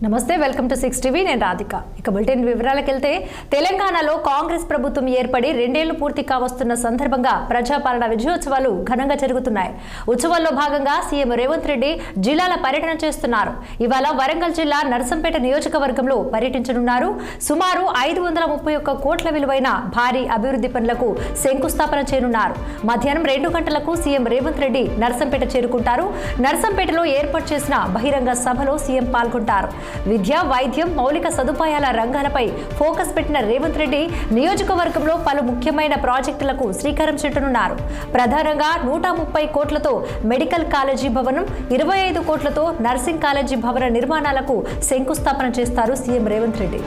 నమస్తే, welcome to 6 TV. నేను రాధిక. ఇక బులెటిన్ వివరాలకు వెళ్తే, తెలంగాణలో కాంగ్రెస్ ప్రభుత్వం ఏర్పడి 2 ఏళ్లు పూర్తి కావస్తున్న సందర్భంగా ప్రజాపాలన విజయోత్సవాలు ఘనంగా జరుగుతున్నాయి. ఉత్సవాల్లో భాగంగా సీఎం రేవంత్ రెడ్డి జిల్లాల పర్యటన చేస్తున్నారు. ఇవాళ వరంగల్ జిల్లా నర్సంపేట నియోజకవర్గంలో పర్యటించనున్నారు. సుమారు 531 కోట్ల విలువైన భారీ అభివృద్ధి పనులకు శంకుస్థాపన చేయనున్నారు. మధ్యాహ్నం 2 గంటలకు సీఎం రేవంత్ రెడ్డి నర్సంపేట చేరుకుంటారు. నర్సంపేటలో ఏర్పాటు చేసిన బహిరంగ సభలో సీఎం పాల్గొంటారు. విద్య, వైద్యం, మౌలిక సదుపాయాల రంగాలపై ఫోకస్ పెట్టిన రేవంత్ రెడ్డి నియోజకవర్గంలో పలు ముఖ్యమైన ప్రాజెక్టులకు శ్రీకారం చుట్టనున్నారు. ప్రధానంగా 130 కోట్లతో మెడికల్ కాలేజీ భవనం, 25 కోట్లతో నర్సింగ్ కాలేజీ భవన నిర్మాణాలకు శంకుస్థాపన చేస్తారు సీఎం రేవంత్ రెడ్డి.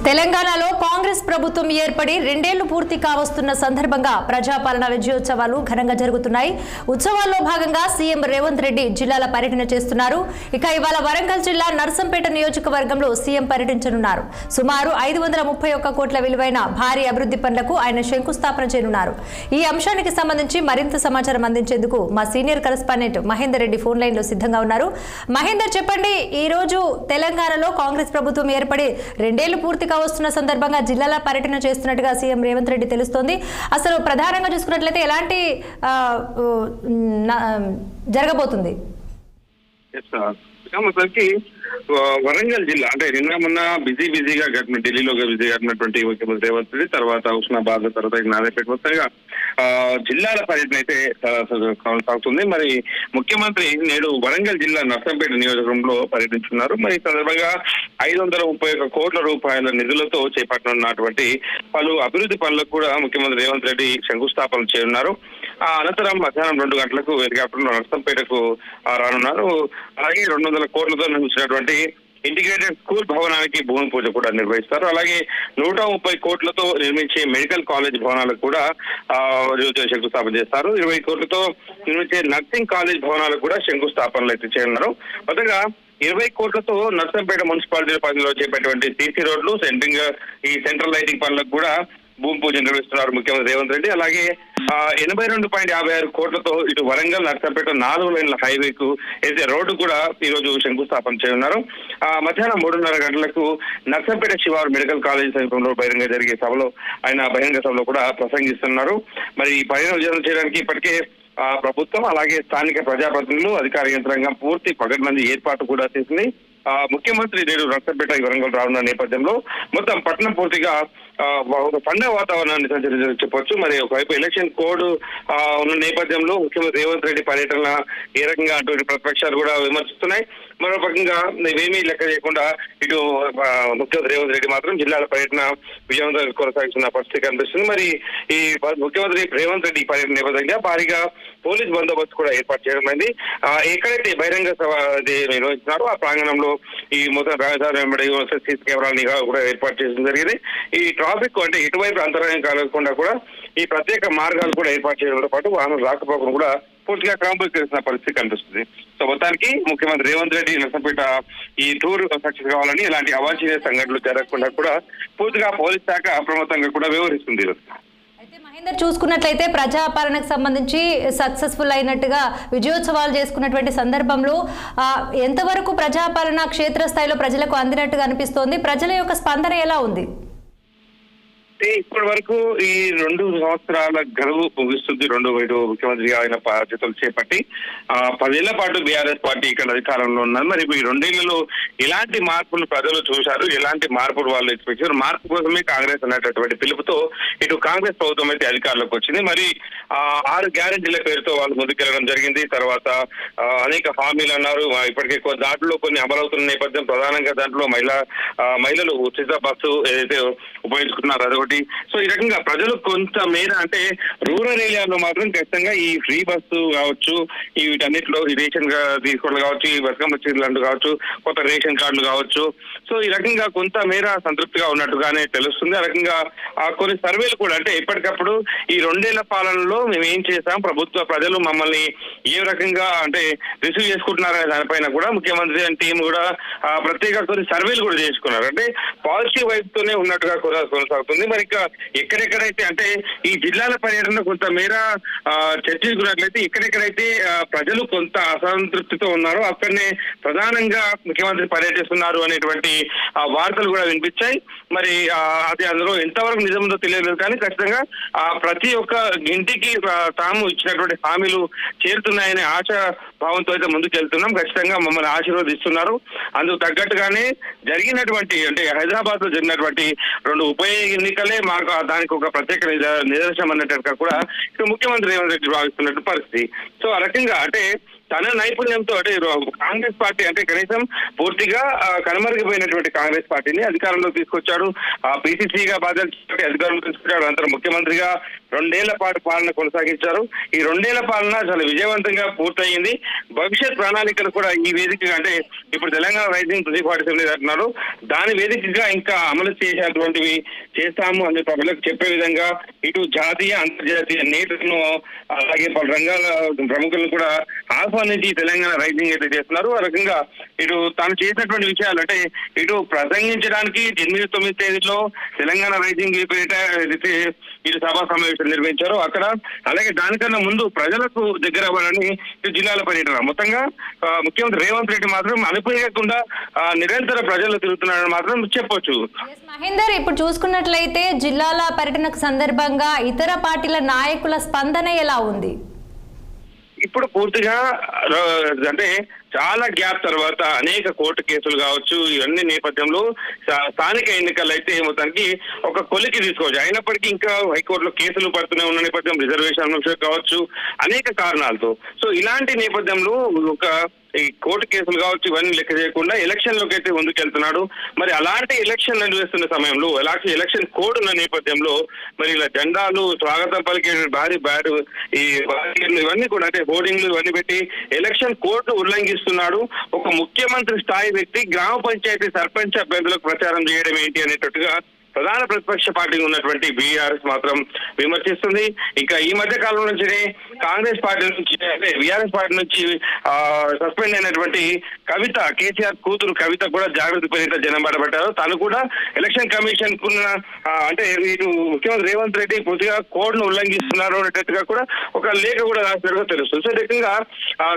తెలంగాణలో కాంగ్రెస్ ప్రభుత్వం ఏర్పడి 2 ఏళ్లు పూర్తి కావస్తున్న సందర్భంగా ప్రజాపాలన విజయోత్సవాలు ఘనంగా జరుగుతున్నాయి. ఉత్సవాల్లో భాగంగా సీఎం రేవంత్ రెడ్డి జిల్లాల పర్యటన చేస్తున్నారు. ఇక ఇవాళ వరంగల్ జిల్లా నర్సంపేట నియోజకవర్గంలో సీఎం పర్యటించనున్నారు. సుమారు 531 కోట్ల విలువైన భారీ అభివృద్ధి పనులకు ఆయన శంకుస్థాపన చేయనున్నారు. ఈ అంశానికి సంబంధించి మరింత సమాచారం అందించేందుకు మా senior correspondent Mahender Reddy phone line లో సిద్ధంగా ఉన్నారు. మహేందర్, చెప్పండి, ఈ రోజు తెలంగాణలో కాంగ్రెస్ ప్రభుత్వం ఏర్పడి 2 ఏళ్లు పూర్తిగా వస్తున్న సందర్భంగా జిల్లాల పర్యటన చేస్తున్నట్టుగా సీఎం రేవంత్ రెడ్డి తెలుస్తోంది. అసలు ప్రధానంగా చూసుకున్నట్లయితే ఎలాంటి జరగబోతుంది? వరంగల్ జిల్లా అంటే నిన్న మొన్న బిజీగా గవర్నమెంట్ ఢిల్లీలో బిజీ గవర్నమెంట్ ముఖ్యమంత్రి రేవంత్ రెడ్డి, తర్వాత హుస్నాబాద్, తర్వాత నారాయణపేట వస్తాయిగా జిల్లాల పర్యటన అయితే సాగుతుంది. మరి ముఖ్యమంత్రి నేడు వరంగల్ జిల్లా నర్సంపేట నియోజకవర్గంలో పర్యటించున్నారు. మరి ఈ సందర్భంగా 531 కోట్ల రూపాయల నిధులతో చేపట్టనున్నటువంటి పలు అభివృద్ధి పనులకు కూడా ముఖ్యమంత్రి రేవంత్ రెడ్డి శంకుస్థాపన చేయనున్నారు. అనంతరం మధ్యాహ్నం 2 గంటలకు హెలికాప్టర్లో నర్సంపేటకు రానున్నారు. అలాగే 200 కోట్లతో నిర్మించినటువంటి ఇంటిగ్రేటెడ్ స్కూల్ భవనానికి భూమి పూజ కూడా నిర్వహిస్తారు. అలాగే 130 కోట్లతో నిర్మించే మెడికల్ కాలేజ్ భవనాలకు కూడా శంకుస్థాపన చేస్తారు. 20 కోట్లతో నిర్మించే నర్సింగ్ కాలేజ్ భవనాలకు కూడా శంకుస్థాపనలు అయితే చేయనున్నారు. మొదటగా 20 కోట్లతో నర్సంపేట మున్సిపాలిటీ పరిధిలో చేపట్టేటువంటి సీసీ రోడ్లు, ఈ సెంట్రల్ లైటింగ్ పనులకు కూడా భూమి పూజ నిర్వహిస్తున్నారు ముఖ్యమంత్రి రేవంత్ రెడ్డి. అలాగే 82.56 కోట్లతో ఇటు వరంగల్ నర్సంపేట 4 లైన్ల హైవేకు అయితే రోడ్డు కూడా ఈ రోజు శంకుస్థాపన చేయనున్నారు. మధ్యాహ్నం 3:30 గంటలకు నర్సంపేట శివారు మెడికల్ కాలేజ్ సమీపంలో బహిరంగ జరిగే సభలో ఆయన బహిరంగ సభలో కూడా ప్రసంగిస్తున్నారు. మరి ఈ పర్యటన విజయం చేయడానికి ఇప్పటికే ప్రభుత్వం అలాగే స్థానిక ప్రజాప్రతినిధులు, అధికార యంత్రాంగం పూర్తి పగడ్బందీ ఏర్పాటు కూడా చేసింది. ముఖ్యమంత్రి నేడు నర్సంపేట వరంగల్ రానున్న నేపథ్యంలో మొత్తం పట్టణం పూర్తిగా ఒక పండుగ వాతావరణాన్ని చెప్పొచ్చు. మరి ఒకవైపు ఎలక్షన్ కోడ్ ఉన్న నేపథ్యంలో ముఖ్యమంత్రి రేవంత్ రెడ్డి పర్యటన ఏ రకంగా అటువంటి ప్రతిపక్షాలు కూడా విమర్శిస్తున్నాయి. మరో రకంగా ఇవేమీ లెక్క చేయకుండా ఇటు ముఖ్యమంత్రి రేవంత్ రెడ్డి మాత్రం జిల్లాల పర్యటన విజయవంతంగా కొనసాగుతున్న పరిస్థితి కనిపిస్తుంది. మరి ఈ ముఖ్యమంత్రి రేవంత్ రెడ్డి పర్యటన నేపథ్యంగా భారీగా పోలీస్ బందోబస్తు కూడా ఏర్పాటు చేయడం అయింది. ఎక్కడైతే బహిరంగ సభ నిర్వహిస్తున్నారో ఆ ప్రాంగణంలో ఈ మొత్తం రాజధాని వెంబడి సీసీ కెమెరాలు కూడా ఏర్పాటు చేయడం జరిగింది. ఈ ట్రాఫిక్ అంటే ఎటువైపు అంతరాయం కలగకుండా కూడా ఈ ప్రత్యేక మార్గాలు కూడా ఏర్పాటు చేయడంతో పాటు వాహనం రాకపోకలు కూడా పూర్తిగా క్రమబద్ధీకరిస్తున్న పరిస్థితి కనిపిస్తుంది. సో మొత్తానికి ముఖ్యమంత్రి రేవంత్ రెడ్డి నర్సంపేట ఈ టూర్ సక్సెస్ కావాలని, ఇలాంటి అవాంఛనీయ సంఘటనలు జరగకుండా కూడా పూర్తిగా పోలీస్ శాఖ అప్రమత్తంగా కూడా వ్యవహరిస్తుంది. మహేందర్, చూసుకున్నట్లయితే ప్రజాపాలనకు సంబంధించి సక్సెస్ఫుల్ అయినట్టుగా విజయోత్సవాలు చేసుకున్నటువంటి సందర్భంలో ఎంతవరకు ప్రజాపాలన క్షేత్రస్థాయిలో ప్రజలకు అందినట్టుగా అనిపిస్తోంది? ప్రజల యొక్క స్పందన ఎలా ఉంది? ఇప్పటి వరకు ఈ 2 సంవత్సరాల గడువు ముగిస్తుంది. ముఖ్యమంత్రిగా ఆయన బాధ్యతలు చేపట్టి 10 ఏళ్ల పాటు బీఆర్ఎస్ పార్టీ ఇక్కడ అధికారంలో ఉన్నారు. మరి ఈ 2 ఏళ్లలో ఎలాంటి మార్పులు ప్రజలు చూశారు, ఎలాంటి మార్పులు వాళ్ళు ఎక్స్పెక్ట్ చేశారు? మార్పు కోసమే కాంగ్రెస్ అనేటటువంటి పిలుపుతో ఇటు కాంగ్రెస్ ప్రభుత్వం అయితే అధికారంలోకి వచ్చింది. మరి 6 గ్యారెంటీల పేరుతో వాళ్ళు ముందుకెళ్లడం జరిగింది. తర్వాత అనేక హామీలు అన్నారు. ఇప్పటికే దాంట్లో కొన్ని అమలవుతున్న నేపథ్యం, ప్రధానంగా దాంట్లో మహిళలు ఉచిత బస్సు ఏదైతే ఉపయోగించుకున్నారో అదొకటి. సో ఈ రకంగా ప్రజలు కొంత మేర అంటే రూరల్ ఏరియాలో మాత్రం ఖచ్చితంగా ఈ ఫ్రీ బస్సు కావచ్చు, ఈ వీటన్నిటిలో ఈ రేషన్ తీసుకోవడం కావచ్చు, ఈ బతుకమ్మ చీరలు కావచ్చు, కొత్త రేషన్ కార్డులు కావచ్చు. సో ఈ రకంగా కొంత మేర సంతృప్తిగా ఉన్నట్టుగానే తెలుస్తుంది. ఆ రకంగా కొన్ని సర్వేలు కూడా అంటే ఎప్పటికప్పుడు ఈ 2 ఏళ్ల పాలనలో మేము ఏం చేశాం, ప్రజలు మమ్మల్ని ఏ రకంగా అంటే రిసీవ్ చేసుకుంటున్నారనే దానిపైన కూడా ముఖ్యమంత్రి అండ్ టీం కూడా ప్రత్యేక కొన్ని సర్వేలు కూడా చేసుకున్నారు. అంటే పాజిటివ్ వైపు తోనే ఉన్నట్టుగా కూడా కొనసాగుతుంది. మరి ఇంకా ఎక్కడెక్కడైతే అంటే ఈ జిల్లాల పర్యటన కొంత మేర చర్చించుకున్నట్లయితే ఎక్కడెక్కడైతే ప్రజలు కొంత అసంతృప్తితో ఉన్నారో అక్కడనే ప్రధానంగా ముఖ్యమంత్రి పర్యటిస్తున్నారు అనేటువంటి వార్తలు కూడా వినిపించాయి. మరి అది అందులో ఎంతవరకు నిజంతో తెలియదు కానీ ఖచ్చితంగా ప్రతి ఒక్క ఇంటికి తాము ఇచ్చినటువంటి హామీలు చేరుతున్నాయనే ఆశా భావంతో అయితే ముందుకెళ్తున్నాం. ఖచ్చితంగా మమ్మల్ని ఆశీర్వదిస్తున్నారు. అందుకు తగ్గట్టుగానే జరిగినటువంటి అంటే హైదరాబాద్ లో జరిగినటువంటి 2 ఉప ఎన్నికలే మాకు దానికి ఒక ప్రత్యేక నిదర్శనం అన్నట్టుగా కూడా ఇటు ముఖ్యమంత్రి రేవంత్ రెడ్డి భావిస్తున్నట్టు పరిస్థితి. సో ఆ రకంగా అంటే తన నైపుణ్యంతో అంటే కాంగ్రెస్ పార్టీ అంటే కనీసం పూర్తిగా కనుమరుగిపోయినటువంటి కాంగ్రెస్ పార్టీని అధికారంలో తీసుకొచ్చాడు. పిసిసిగా బాధ్యత అధికారంలో తీసుకొచ్చాడు. అనంతరం ముఖ్యమంత్రిగా 2 ఏళ్ల పాటు పాలన కొనసాగించారు. ఈ 2 ఏళ్ల పాలన చాలా విజయవంతంగా పూర్తయింది. భవిష్యత్ ప్రణాళికలు కూడా ఈ వేదికగా అంటే ఇప్పుడు తెలంగాణ రైజింగ్ 347 అంటున్నారు. దాని వేదికగా ఇంకా అమలు చేసేటువంటివి చేస్తాము అని ప్రజలకు చెప్పే విధంగా ఇటు జాతీయ అంతర్జాతీయ నేతలను అలాగే పలు రంగాల ప్రముఖులను కూడా ఆహ్వానించి తెలంగాణ రైజింగ్ అయితే చేస్తున్నారు. ఆ రకంగా ఇటు తాను చేసినటువంటి విషయాలు అంటే ఇటు ప్రసంగించడానికి 8-9 తేదీలో తెలంగాణ రైజింగ్ పేరిట ఏదైతే ఇటు సభా సమావేశం నిర్వహించారో అక్కడ, అలాగే దానికన్నా ముందు ప్రజలకు దగ్గర అవ్వాలని ఇటు జిల్లాల పర్యటన. మొత్తంగా ముఖ్యమంత్రి రేవంత్ రెడ్డి మాత్రం అనుపయోగకుండా నిరంతర ప్రజలు తిరుగుతున్నారని మాత్రం చెప్పొచ్చు. మహేందర్, ఇప్పుడు చూసుకున్నట్లయితే జిల్లాల పర్యటనకు సందర్భంగా ఇతర పార్టీల నాయకుల స్పందన ఎలా ఉంది? ఇప్పుడు పూర్తిగా అంటే చాలా గ్యాప్ తర్వాత అనేక కోర్టు కేసులు కావచ్చు, ఇవన్నీ నేపథ్యంలో స్థానిక ఎన్నికలు అయితే మొత్తానికి ఒక కొలికి తీసుకోవచ్చు. అయినప్పటికీ ఇంకా హైకోర్టులో కేసులు పడుతూనే ఉన్న నేపథ్యం, రిజర్వేషన్ కావచ్చు, అనేక కారణాలతో. సో ఇలాంటి నేపథ్యంలో ఒక ఈ కోర్టు కేసులు కావచ్చు ఇవన్నీ లెక్క చేయకుండా ఎలక్షన్ లోకి అయితే ముందుకెళ్తున్నాడు. మరి అలాంటి ఎలక్షన్ నిర్వహిస్తున్న సమయంలో అలాంటి ఎలక్షన్ కోడ్ ఉన్న నేపథ్యంలో మరి ఇలా జెండాలు స్వాగతం పలికే భారీ ఈ ఇవన్నీ కూడా అంటే హోర్డింగ్లు ఇవన్నీ పెట్టి ఎలక్షన్ కోడ్ ఉల్లంఘిస్తున్నాడు. ఒక ముఖ్యమంత్రి స్థాయి వ్యక్తి గ్రామ పంచాయతీ సర్పంచ్ అభ్యర్థులకు ప్రచారం చేయడం ఏంటి అనేటట్టుగా ప్రధాన ప్రతిపక్ష పార్టీ ఉన్నటువంటి బీఆర్ఎస్ మాత్రం విమర్శిస్తుంది. ఇంకా ఈ మధ్య కాలం నుంచి కాంగ్రెస్ పార్టీ నుంచి అంటే బీఆర్ఎస్ పార్టీ నుంచి సస్పెండ్ అయినటువంటి కవిత, కేసీఆర్ కూతురు కవిత కూడా జాగృతి పేరిట జనం పట్టబట్టారు. తను కూడా ఎలక్షన్ కమిషన్ కున్న అంటే వీరు ముఖ్యమంత్రి రేవంత్ రెడ్డి పూర్తిగా కోడ్ ను ఉల్లంఘిస్తున్నారు అనేటట్టుగా కూడా ఒక లేఖ కూడా రాసినట్టుగా తెలుస్తుంది. సో రకంగా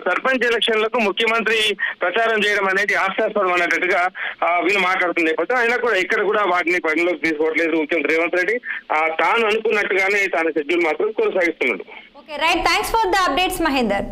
సర్పంచ్ ఎలక్షన్లకు ముఖ్యమంత్రి ప్రచారం చేయడం అనేది హాస్యాస్పదం అనేటట్టుగా వీళ్ళు మాట్లాడుతున్న నేపథ్యం. అయినా కూడా ఇక్కడ కూడా వాటిని పరిగణలోకి తీసుకోవట్లేదు ముఖ్యమంత్రి రేవంత్ రెడ్డి. తాను అనుకున్నట్టుగానే తన షెడ్యూల్ మాత్రం కొనసాగిస్తున్నాడు. Okay right, thanks for the updates Mahender.